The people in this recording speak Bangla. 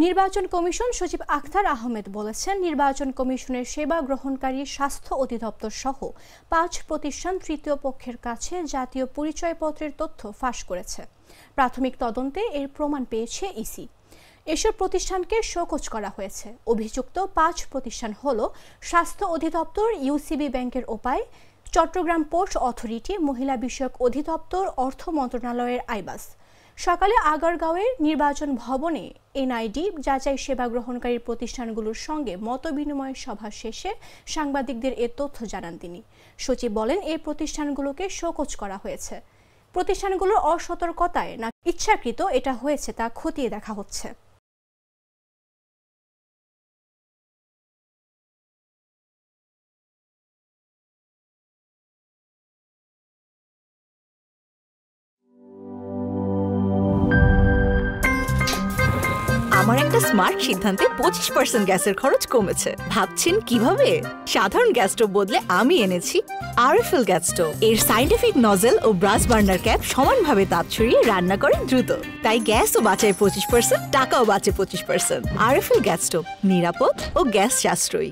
নির্বাচন কমিশন সচিব আখতার আহমেদ বলেছেন, নির্বাচন কমিশনের সেবা গ্রহণকারী স্বাস্থ্য অধিদপ্তর সহ ৫ প্রতিষ্ঠান তৃতীয় পক্ষের কাছে জাতীয় পরিচয়পত্রের তথ্য ফাঁস করেছে। প্রাথমিক তদন্তে এর প্রমাণ পেয়েছে ইসি। এসব প্রতিষ্ঠানকে শোকজ করা হয়েছে। অভিযুক্ত ৫ প্রতিষ্ঠান হল স্বাস্থ্য অধিদপ্তর, ইউসিবি ব্যাংকের উপায়, চট্টগ্রাম পোর্ট অথরিটি, মহিলা বিষয়ক অধিদপ্তর, অর্থ মন্ত্রণালয়ের আইবাস। সকালে আগারগাঁওয়ের নির্বাচন ভবনে এনআইডি যাচাই সেবা গ্রহণকারী প্রতিষ্ঠানগুলোর সঙ্গে মতবিনিময় সভা শেষে সাংবাদিকদের এ তথ্য জানান তিনি। সচিব বলেন, এই প্রতিষ্ঠানগুলোকে শোকজ করা হয়েছে। প্রতিষ্ঠানগুলোর অসতর্কতায় না ইচ্ছাকৃত এটা হয়েছে তা খতিয়ে দেখা হচ্ছে। আমার একটা স্মার্ট সিদ্ধান্তে 25% গ্যাসের খরচ কমেছে। ভাবছেন কিভাবে? সাধারণ গ্যাস স্টোভ বদলে আমি এনেছি আরএফএল গ্যাস স্টোভ। এর সাইন্টিফিক নজল ও ব্রাস বার্নার ক্যাপ সমানভাবে তাপ ছড়িয়ে রান্না করে দ্রুত। তাই গ্যাসও বাঁচায় 25%, টাকাও বাঁচে 25%। আরএফএল গ্যাস স্টোভ নিরাপদ ও গ্যাস সাশ্রয়ী।